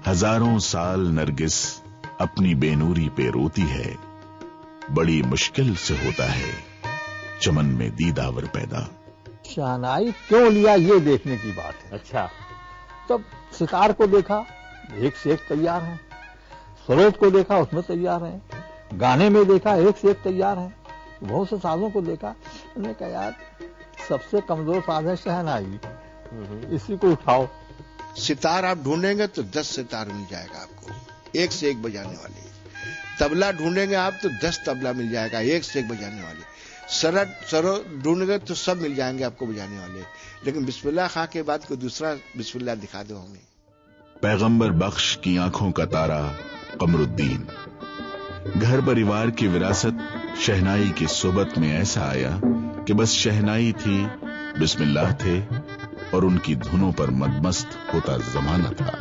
हजारों साल नरगिस अपनी बेनूरी पे रोती है, बड़ी मुश्किल से होता है चमन में दीदावर पैदा। शहनाई क्यों लिया ये देखने की बात है। अच्छा, तब सितार को देखा, एक से एक तैयार है। सरोद को देखा, उसमें तैयार है। गाने में देखा, एक से एक तैयार है। बहुत से साजों को देखा, उन्होंने कहा यार सबसे कमजोर साज है शहनाई, इसी को उठाओ। सितार आप ढूंढेंगे तो 10 सितार मिल जाएगा आपको, एक से एक बजाने वाले। तबला ढूंढेंगे आप तो 10 तबला मिल जाएगा, एक से एक बजाने वाले। सरो ढूंढेंगे तो सब मिल जाएंगे आपको बजाने वाले। लेकिन बिस्मिल्लाह खां के बाद कोई दूसरा बिस्मिल्लाह दिखा दो हमें। पैगंबर बख्श की आंखों का तारा कमरुद्दीन। घर परिवार की विरासत शहनाई की सोबत में ऐसा आया कि बस शहनाई थी, बिस्मिल्लाह थे और उनकी धुनों पर मदमस्त होता जमाना था।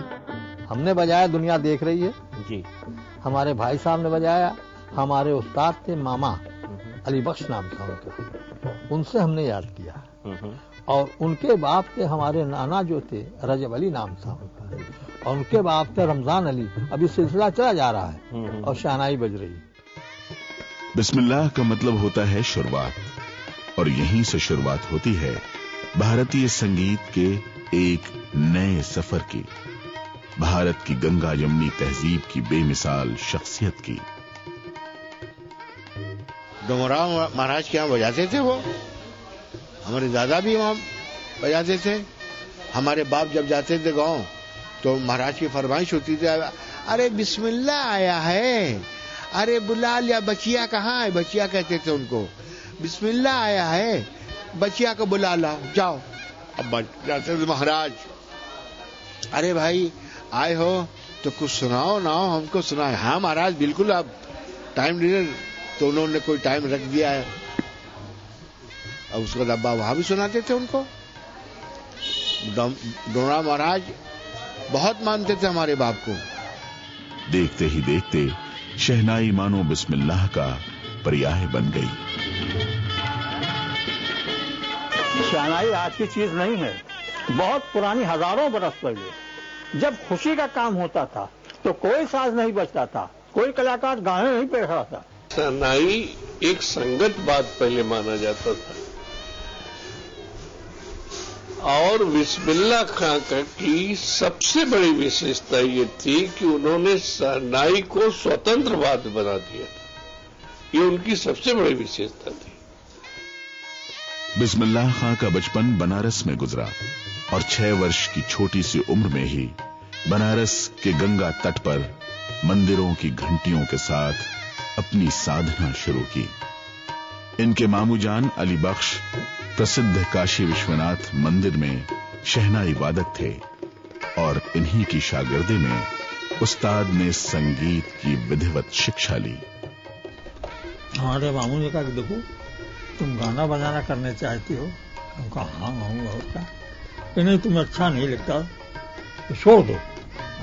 हमने बजाया, दुनिया देख रही है जी। हमारे भाई साहब ने बजाया, हमारे उस्ताद थे मामा अली बख्श नाम था उनका, उनसे हमने याद किया। और उनके बाप के हमारे नाना जो थे रजब अली नाम था उनका, और उनके बाप थे रमजान अली। अभी सिलसिला चला जा रहा है और शहनाई बज रही। बिस्मिल्लाह का मतलब होता है शुरुआत, और यहीं से शुरुआत होती है भारतीय संगीत के एक नए सफर की, भारत की गंगा जमनी तहजीब की बेमिसाल शख्सियत की। डोमराव महाराज के यहाँ बजाते थे वो, हमारे दादा भी वहाँ बजाते थे। हमारे बाप जब जाते थे गांव तो महाराज की फरमाइश होती थी, अरे बिस्मिल्लाह आया है, अरे बुला लिया, बचिया कहाँ है, बचिया कहते थे उनको, बिस्मिल्लाह आया है, बचिया को बुला लाओ, जाओ। अब जाते थे महाराज, अरे भाई आए हो तो कुछ सुनाओ ना, हमको सुनाए। हाँ महाराज बिल्कुल, आप टाइम डिनर, तो उन्होंने कोई टाइम रख दिया है। अब उसके बाद अब्बा वहां भी सुनाते थे उनको। डोमराव महाराज बहुत मानते थे हमारे बाप को। देखते ही देखते शहनाई मानो बिस्मिल्लाह का पर्याय बन गई। शहनाई आज की चीज नहीं है, बहुत पुरानी, हजारों बरस पहले जब खुशी का काम होता था तो कोई साज नहीं बजता था, कोई कलाकार गाने नहीं पे रहा था। शहनाई एक संगत बात पहले माना जाता था, और बिस्मिल्लाह खां की सबसे बड़ी विशेषता ये थी कि उन्होंने शहनाई को स्वतंत्र वाद्य बना दिया। ये उनकी सबसे बड़ी विशेषता थी। बिस्मिल्लाह खां का बचपन बनारस में गुजरा और 6 वर्ष की छोटी सी उम्र में ही बनारस के गंगा तट पर मंदिरों की घंटियों के साथ अपनी साधना शुरू की। इनके मामूजान अली बख्श प्रसिद्ध काशी विश्वनाथ मंदिर में शहनाई वादक थे और इन्हीं की शागिर्दी में उस्ताद ने संगीत की विधिवत शिक्षा ली। हमारे मामू ने कहा कि देखो तुम गाना बजाना करने चाहती हो। हम कहा हाँ हूँ, और क्या, कि नहीं तुम्हें अच्छा नहीं लगता तो छोड़ दो,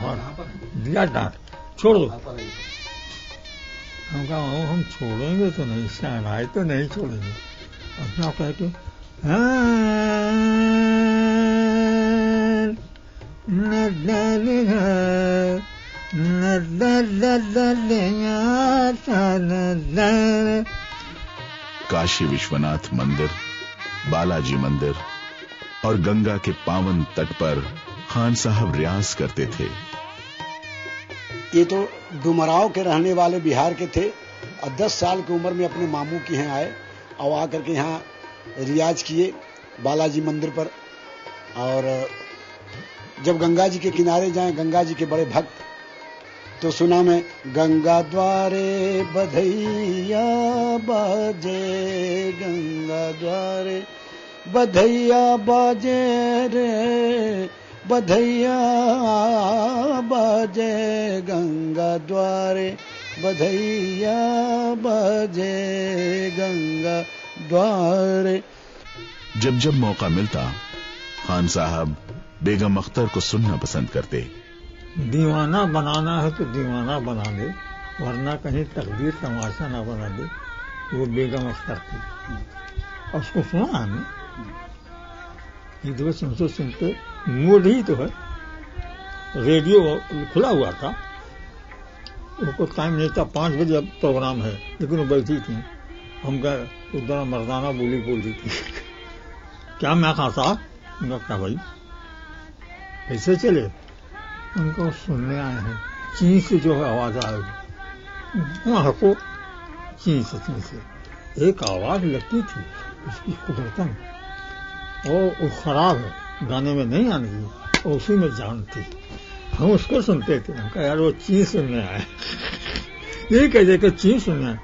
और दिया डांट, छोड़ दो। हम कहा हम छोड़ेंगे तो नहीं, शहनाई तो नहीं छोड़ेंगे। अपना कह के काशी विश्वनाथ मंदिर, बालाजी मंदिर और गंगा के पावन तट पर खान साहब रियाज करते थे। ये तो डुमराव के रहने वाले बिहार के थे और 10 साल की उम्र में अपने मामू के यहाँ आए और आकर के यहाँ रियाज किए बालाजी मंदिर पर। और जब गंगा जी के किनारे जाएं, गंगा जी के बड़े भक्त, तो सुना मैं गंगा द्वारे बधैया बाजे, गंगा द्वारे बधैया बाजे रे, बधैया बाजे गंगा द्वारे, बधैया बाजे गंगा द्वारे। जब जब मौका मिलता खान साहब बेगम अख्तर को सुनना पसंद करते। दीवाना बनाना है तो दीवाना बना दे, वरना कहीं तकदीर तमाशा ना बना दे। वो बेगम अख्तर थी और उसको सुना हमें, सुनते सुनते मूड ही तो है। रेडियो खुला हुआ था, उनको टाइम नहीं था, 5 बजे अब प्रोग्राम है, लेकिन वो बैठी थी। हम गए, उधर मर्दाना बोली बोल रही थी। क्या मैं कहा साहब? उनका क्या भाई कैसे चले? उनको सुनने आए हैं, चीं से जो है आवाज आएगी, वहां हको चीं से एक आवाज लगती थी उसकी कुदरतन, वो खराब है, गाने में नहीं आने की, उसी में जान थी। हम उसको सुनते थे, हम कहा यार वो चीं सुनने आए। यही कहते कि चीं सुनने आए।